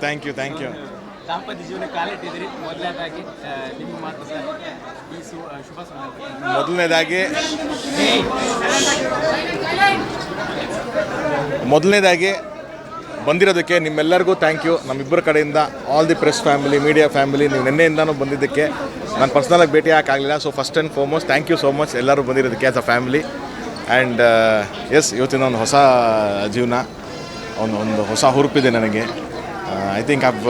Thank you ದಾಂಪತ್ಯ ಜೀವನ ಕಾಲಿಟ್ಟಿದ್ರಿ. ಮೊದಲನೇದಾಗಿ ನಿಮ್ಮ ಮಾತು ಸರ್, ಈ ಶುಭ ಮೊದಲನೇದಾಗಿ ಬಂದಿರೋದಕ್ಕೆ ನಿಮ್ಮೆಲ್ಲರಿಗೂ ಥ್ಯಾಂಕ್ ಯು. ನಮ್ಮಿಬ್ಬರ ಕಡೆಯಿಂದ all the press family, media family, ನೀವು ನಿನ್ನೆಯಿಂದನೂ ಬಂದಿದ್ದಕ್ಕೆ ನಾನು ಪರ್ಸ್ನಲಾಗಿ ಭೇಟಿ ಹಾಕಾಗಲಿಲ್ಲ. So first and foremost thank you so much ಎಲ್ಲರೂ ಬಂದಿರೋದಕ್ಕೆ as a family. And yes, ಇವತ್ತಿನ ಒಂದು ಹೊಸ ಜೀವನ, ಒಂದು ಹೊಸ ಹುರುಪಿದೆ ನನಗೆ. I think I've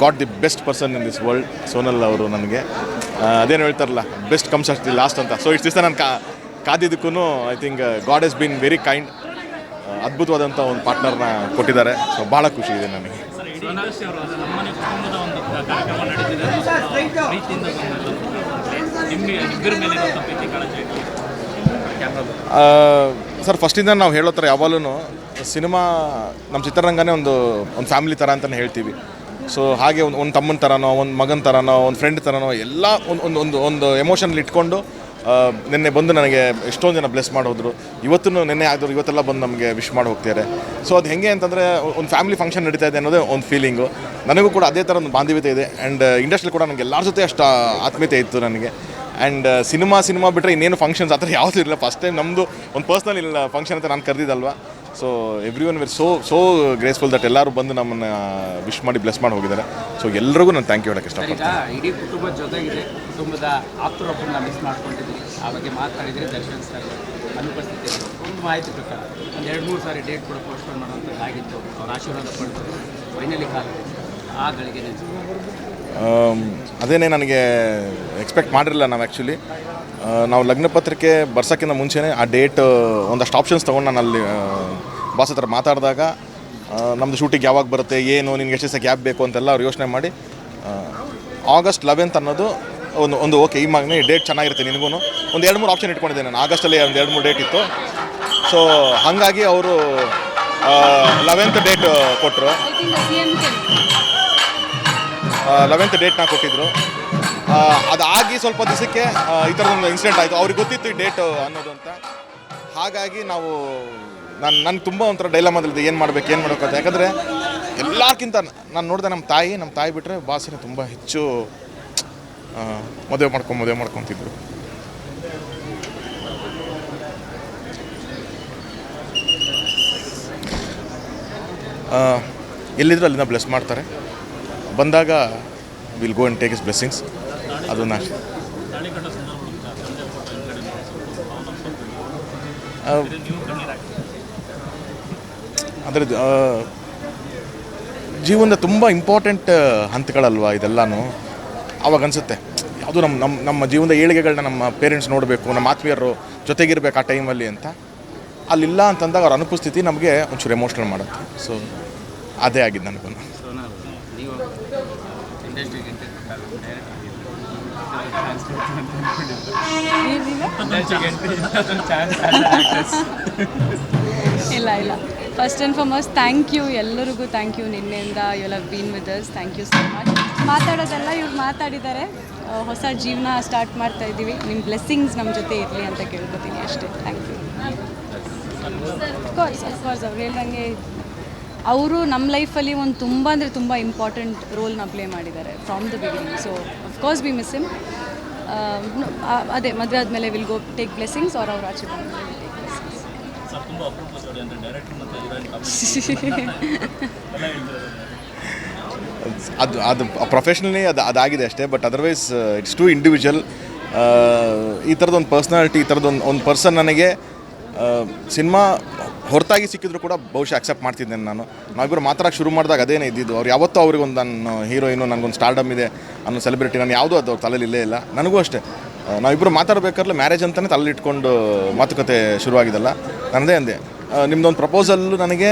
got the best person in this world. Sonal ಅವರು ನನಗೆ ಅದೇನು ಹೇಳ್ತಾರಲ್ಲ, best comes at the last ಅಂತ. ಸೊ ಇಷ್ಟು ದಿವಸ ನಾನು ಕಾದಿದ್ದಕ್ಕೂ I think God has been very kind. ಅದ್ಭುತವಾದಂಥ ಒಂದು ಪಾರ್ಟ್ನರ್ನ ಕೊಟ್ಟಿದ್ದಾರೆ. ಸೊ ಭಾಳ ಖುಷಿ ಇದೆ ನನಗೆ. ಸರ್, ಫಸ್ಟಿಂದ ನಾವು ಹೇಳೋ ಥರ ಯಾವಾಗಲೂ ಸಿನಿಮಾ ನಮ್ಮ ಚಿತ್ರರಂಗನೇ ಒಂದು ಫ್ಯಾಮಿಲಿ ಥರ ಅಂತಲೇ ಹೇಳ್ತೀವಿ. ಸೊ ಹಾಗೆ ಒಂದು ತಮ್ಮನ ಥರನೋ, ಒಂದು ಮಗನ ಥರನೋ, ಒಂದು ಫ್ರೆಂಡ್ ಥರನೋ ಎಲ್ಲ ಒಂದು ಎಮೋಷನಲ್ಲಿ ಇಟ್ಕೊಂಡು ನಿನ್ನೆ ಬಂದು ನನಗೆ ಎಷ್ಟೊಂದು ಜನ ಬ್ಲೆಸ್ ಮಾಡೋದ್ರು. ಇವತ್ತೂ ನಿನ್ನೆ ಆದರೂ ಇವತ್ತೆಲ್ಲ ಬಂದು ನಮಗೆ ವಿಶ್ ಮಾಡಿ ಹೋಗ್ತಿದ್ದಾರೆ. ಸೊ ಅದು ಹೆಂಗೆ ಅಂತಂದರೆ ಒಂದು ಫ್ಯಾಮಿಲಿ ಫಂಕ್ಷನ್ ನಡೀತಾ ಇದೆ ಅನ್ನೋದೇ ಒಂದು ಫೀಲಿಂಗು. ನನಗೂ ಕೂಡ ಅದೇ ಥರ ಒಂದು ಬಾಂಧವ್ಯತೆ ಇದೆ. ಆ್ಯಂಡ್ ಇಂಡಸ್ಟ್ರಿ ಕೂಡ ನನಗೆ ಎಲ್ಲರ ಜೊತೆ ಅಷ್ಟು ಆತ್ಮೀಯತೆ ಇತ್ತು ನನಗೆ. ಆ್ಯಂಡ್ ಸಿನಿಮಾ ಬಿಟ್ಟರೆ ಇನ್ನೇನು ಫಂಕ್ಷನ್ಸ್ ಆ ಥರ ಯಾವುದೂ ಇಲ್ಲ. ಫಸ್ಟ್ ಟೈಮ್ ನಮ್ಮದು ಒಂದು ಪರ್ಸ್ನಲ್ ಇಲ್ಲ ಫಂಕ್ಷನ್ ಅಂತ ನಾನು ಕರೆದಿದ್ದಲ್ವ. So everyone were so graceful that ಎಲ್ಲರೂ ಬಂದು ನಮ್ಮನ್ನು ವಿಶ್ ಮಾಡಿ ಬ್ಲೆಸ್ ಮಾಡಿ ಹೋಗಿದ್ದಾರೆ. ಸೊ ಎಲ್ರಿಗೂ ನಾನು ಥ್ಯಾಂಕ್ ಯು ಹೇಳೋಕ್ಕೆ ಇಷ್ಟಪಡ್ತೀನಿ. ಇಡೀ ಕುಟುಂಬದ ಜೊತೆಗಿದೆ, ಕುಟುಂಬದ ಆಪ್ತರೊಬ್ಬರನ್ನ ಮಿಸ್ ಮಾಡ್ಕೊಂಡಿದ್ವಿ. ಆ ಬಗ್ಗೆ ಮಾತಾಡಿದರೆ ದರ್ಶನ್ ಸರ್ ಅನುಪಸ್ಥಿತಿ ಒಂದು ಮಾಹಿತಿ ಪ್ರಕಾರ ಒಂದು 2-3 ಸಾರಿ ಡೇಟ್ ಕೂಡ ಪೋಸ್ಟ್ಪೋನ್ ಮಾಡೋಂಥದ್ದಾಗಿತ್ತು. ಅವ್ರ ಆಶೀರ್ವಾದ ಪಡೆದು ಫೈನಲಿ ಕಾಲ ಆ ಗಳಿಗೆ ಅದೇನೇ ನನಗೆ ಎಕ್ಸ್ಪೆಕ್ಟ್ ಮಾಡಿರಲಿಲ್ಲ. ನಾವು ಆ್ಯಕ್ಚುಲಿ ನಾವು ಲಗ್ನ ಪತ್ರಿಕೆ ಬರ್ಸೋಕ್ಕಿಂತ ಮುಂಚೆನೇ ಆ ಡೇಟ್ ಒಂದಷ್ಟು ಆಪ್ಷನ್ಸ್ ತೊಗೊಂಡು ನಾನು ಅಲ್ಲಿ ಬಾಸ್ ಹತ್ರ ಮಾತಾಡಿದಾಗ ನಮ್ಮದು ಶೂಟಿಂಗ್ ಯಾವಾಗ ಬರುತ್ತೆ, ಏನು ನಿನ್ಗೆ ಎಷ್ಟು ದಿವಸ ಗ್ಯಾಪ್ ಬೇಕು ಅಂತೆಲ್ಲ ಅವ್ರು ಯೋಚನೆ ಮಾಡಿ August 11th ಅನ್ನೋದು ಒಂದು ಓಕೆ, ಈ ಮಗನೇ ಡೇಟ್ ಚೆನ್ನಾಗಿರುತ್ತೆ ನಿನಗೂ ಒಂದು 2-3 ಆಪ್ಷನ್ ಇಟ್ಕೊಂಡಿದ್ದೆ ನಾನು. ಆಗಸ್ಟಲ್ಲಿ ಒಂದು 2-3 ಡೇಟ್ ಇತ್ತು. ಸೊ ಹಾಗಾಗಿ ಅವರು 11th ಡೇಟ್ ಕೊಟ್ಟರು. 11th ಡೇಟ್ನ ಕೊಟ್ಟಿದ್ದರು. ಅದಾಗಿ ಸ್ವಲ್ಪ ದಿವಸಕ್ಕೆ ಈ ಥರದೊಂದು ಇನ್ಸಿಡೆಂಟ್ ಆಯಿತು. ಅವ್ರಿಗೆ ಗೊತ್ತಿತ್ತು ಈ ಡೇಟ್ ಅನ್ನೋದು ಅಂತ. ಹಾಗಾಗಿ ನಾವು ನನಗೆ ತುಂಬ ಒಂಥರ ಡೈಲಮದಲ್ಲಿದೆ, ಏನು ಮಾಡಬೇಕು ಅಂತ. ಯಾಕಂದರೆ ಎಲ್ಲಕ್ಕಿಂತ ನಾನು ನೋಡಿದೆ ನಮ್ಮ ತಾಯಿ ಬಿಟ್ಟರೆ ಬಾಸಿನ ತುಂಬ ಹೆಚ್ಚು ಮದುವೆ ಮಾಡ್ಕೊತಿದ್ರು. ಎಲ್ಲಿದ್ರು ಅಲ್ಲಿಂದ ಬ್ಲೆಸ್ ಮಾಡ್ತಾರೆ. ಬಂದಾಗ will go and take is blessings. ಅದನ್ನು ಅದರ ಜೀವನದ ತುಂಬ ಇಂಪಾರ್ಟೆಂಟ್ ಹಂತಗಳಲ್ವ ಇದೆಲ್ಲನೂ. ಅವಾಗ ಅನಿಸುತ್ತೆ ಯಾವುದು ನಮ್ಮ ಜೀವನದ ಏಳಿಗೆಗಳನ್ನ ನಮ್ಮ ಪೇರೆಂಟ್ಸ್ ನೋಡಬೇಕು, ನಮ್ಮ ಆತ್ಮೀಯರು ಜೊತೆಗಿರ್ಬೇಕು ಆ ಟೈಮಲ್ಲಿ ಅಂತ. ಅಲ್ಲಿಲ್ಲ ಅಂತಂದಾಗ ಅವ್ರ ಅನುಪಸ್ಥಿತಿ ನಮಗೆ ಒಂಚೂರು ಎಮೋಷ್ನಲ್ ಮಾಡುತ್ತೆ. ಸೊ ಅದೇ ಆಗಿದ್ದು ನನಗೂ. ಇಲ್ಲ first and foremost thank you ಎಲ್ಲರಿಗೂ. Thank you. ನಿನ್ನೆಯಿಂದ you have been with us. Thank you so much. ಮಾತಾಡೋದೆಲ್ಲ ಇವ್ರು ಮಾತಾಡಿದ್ದಾರೆ. ಹೊಸ ಜೀವನ ಸ್ಟಾರ್ಟ್ ಮಾಡ್ತಾ ಇದ್ದೀವಿ. ನಿಮ್ಮ ಬ್ಲೆಸ್ಸಿಂಗ್ಸ್ ನಮ್ಮ ಜೊತೆ ಇರಲಿ ಅಂತ ಕೇಳ್ಕೊತೀನಿ ಅಷ್ಟೇ. Thank you. ಅಫ್ಕೋರ್ಸ್ ಅವ್ರು ಹೇಳ್ದಂಗೆ ಅವರು ನಮ್ಮ ಲೈಫಲ್ಲಿ ಒಂದು ತುಂಬ ಇಂಪಾರ್ಟೆಂಟ್ ರೋಲ್ನ ಪ್ಲೇ ಮಾಡಿದ್ದಾರೆ from the beginning. So of course V miss him. ಅದೇ ಮದುವೆ ಆದಮೇಲೆ ವಿಲ್ ಗೋ ಟೇಕ್ ಬ್ಲೆಸ್ಸಿಂಗ್ಸ್ ಅವ್ರ ಆಚೆ ಬಂದ ಅದು ಪ್ರೊಫೆಷ್ನಲಿ ಅದಾಗಿದೆ ಅಷ್ಟೇ. But otherwise it's to individual. ಈ ಥರದೊಂದು ಪರ್ಸ್ನಾಲಿಟಿ, ಈ ಥರದೊಂದು ಪರ್ಸನ್ ನನಗೆ ಸಿನಿಮಾ ಹೊರತಾಗಿ ಸಿಕ್ಕಿದ್ರು ಕೂಡ ಬಹುಶಃ ಅಕ್ಸೆಪ್ಟ್ ಮಾಡ್ತಿದ್ದೇನೆ ನಾನು. ನಾವಿಬ್ಬರು ಮಾತಾಡೋಕ್ಕೆ ಶುರು ಮಾಡಿದಾಗ ಅದೇನೇ ಇದ್ದಿದ್ದು. ಅವ್ರು ಯಾವತ್ತೂ ಅವ್ರಿಗೊಂದು ನನ್ನ ಹೀರೋಯಿನು, ನನಗೊಂದು ಸ್ಟಾರ್ಡಮ್ ಇದೆ ಅನ್ನೋ ಸೆಲೆಬ್ರಿಟಿ, ನಾನು ಯಾವುದೂ ಅದು ಅವ್ರ ತಲೆಯಲ್ಲಿ ಇಲ್ಲೇ ಇಲ್ಲ. ನನಗೂ ಅಷ್ಟೇ. ನಾವಿಬ್ಬರು ಮಾತಾಡಬೇಕಾದ್ರೆ ಮ್ಯಾರೇಜ್ ಅಂತಲೇ ತಲೆಲಿಟ್ಕೊಂಡು ಮಾತುಕತೆ ಶುರುವಾಗಿದ್ದಲ್ಲ. ನನ್ನದೇ ಅಂದೆ, ನಿಮ್ಮದೊಂದು ಪ್ರಪೋಸಲ್ಲು ನನಗೆ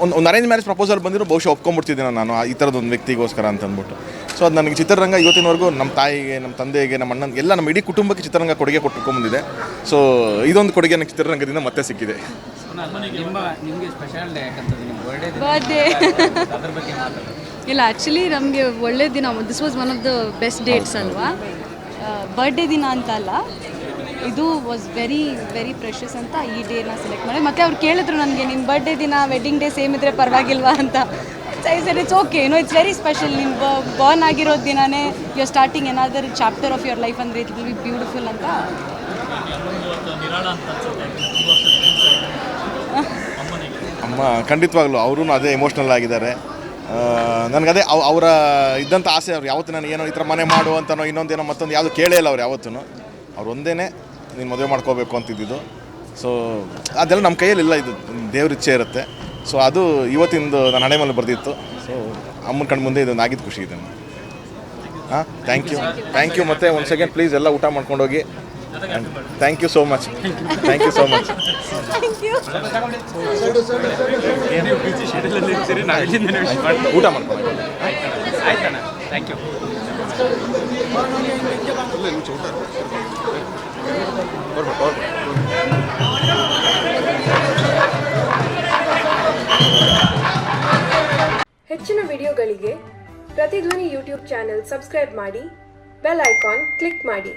ಒಂದು ಅರೇಂಜ್ ಮ್ಯಾರೇಜ್ ಪ್ರಪೋಸಲ್ ಬಂದಿರೋ ಬಹುಶಃ ಒಪ್ಕೊಂಡ್ಬಿಡ್ತಿದ್ದೆ ನಾನು ಈ ಥರದೊಂದು ವ್ಯಕ್ತಿಗೋಸ್ಕರ ಅಂತಂದ್ಬಿಟ್ಟು. ಸೊ ಅದು ನನಗೆ ಚಿತ್ರರಂಗ ಇವತ್ತಿನವರೆಗೂ ನಮ್ಮ ತಾಯಿಗೆ, ನಮ್ಮ ತಂದೆಗೆ, ನಮ್ಮ ಅಣ್ಣನಿಗೆ ಎಲ್ಲ ನಮ್ಮ ಇಡೀ ಕುಟುಂಬಕ್ಕೆ ಚಿತ್ರರಂಗ ಕೊಡುಗೆ ಕೊಟ್ಕೊಂಡ್ಬಂದಿದೆ. ಸೊ ಇದೊಂದು ಕೊಡುಗೆ ನನಗೆ ಚಿತ್ರರಂಗದಿಂದ ಮತ್ತೆ ಸಿಕ್ಕಿದೆ. ಬರ್ಡೇ ಇಲ್ಲ, ಆ್ಯಕ್ಚುಲಿ ನಮಗೆ ಒಳ್ಳೆ ದಿನ. This was one of the best dates ಅಲ್ವಾ. ಬರ್ಡೇ ದಿನ ಅಂತ ಅಲ್ಲ, ಇದು ವಾಸ್ ವೆರಿ ವೆರಿ ಪ್ರೆಷಸ್ ಅಂತ ಈ ಡೇನ ಸೆಲೆಕ್ಟ್ ಮಾಡಿ. ಮತ್ತು ಅವ್ರು ಕೇಳಿದ್ರು ನನಗೆ ನಿಮ್ಮ ಬರ್ಡೇ ದಿನ ವೆಡ್ಡಿಂಗ್ ಡೇ ಸೇಮ್ ಇದ್ದರೆ ಪರವಾಗಿಲ್ವಾ ಅಂತ. I said it's okay, it's very special. ನಿಮ್ಮ ಬಾರ್ನ್ ಆಗಿರೋ ದಿನವೇ you are starting another chapter of your life ಅಂದರೆ ಇಟ್ ವಿಲ್ ಬಿ ಬ್ಯೂಟಿಫುಲ್ ಅಂತ. ಅಮ್ಮ ಖಂಡಿತವಾಗ್ಲೂ ಅವರು ಅದೇ ಎಮೋಷ್ನಲ್ ಆಗಿದ್ದಾರೆ. ನನಗದೇ ಅವರ ಇದ್ದಂಥ ಆಸೆ, ಅವ್ರು ಯಾವತ್ತೂ ನಾನು ಏನೋ ಈ ಥರ ಮನೆ ಮಾಡು ಅಂತನೋ ಇನ್ನೊಂದೇನೋ ಮತ್ತೊಂದು ಯಾವುದು ಕೇಳೇ ಇಲ್ಲ ಅವ್ರು ಯಾವತ್ತೂ. ಅವ್ರು ಒಂದೇ ನೀನು ಮದುವೆ ಮಾಡ್ಕೋಬೇಕು ಅಂತಿದ್ದು. ಸೊ ಅದೆಲ್ಲ ನಮ್ಮ ಕೈಯಲ್ಲಿಲ್ಲ, ಇದು ದೇವ್ರ ಇಚ್ಛೆ ಇರುತ್ತೆ. ಸೊ ಅದು ಇವತ್ತಿಂದು ನನ್ನ ಹಣೆ ಮೇಲೆ ಬರೆದಿತ್ತು. ಸೊ ಅಮ್ಮನ ಕಣ್ಣು ಮುಂದೆ ಇದೊಂದು ಆಗಿದ್ದು ಖುಷಿ ಇದೆ. ಹಾಂ, ಥ್ಯಾಂಕ್ ಯು ಮತ್ತು ಒಂದು ಸೆಕೆಂಡ್ ಪ್ಲೀಸ್ ಎಲ್ಲ ಊಟ ಮಾಡ್ಕೊಂಡೋಗಿ. Thank you so much. ಊಟ ಮಾಡ್ಕೊಂಡು ಆಯ್ತಣ್ಣ, ಥ್ಯಾಂಕ್ ಯು. ಹೆಚ್ಚಿನ ವಿಡಿಯೋಗಳಿಗೆ ಪ್ರತಿಧ್ವನಿ ಯೂಟ್ಯೂಬ್ ಚಾನೆಲ್ ಸಬ್ಸ್ಕ್ರೈಬ್ ಮಾಡಿ, ಬೆಲ್ ಐಕಾನ್ ಕ್ಲಿಕ್ ಮಾಡಿ.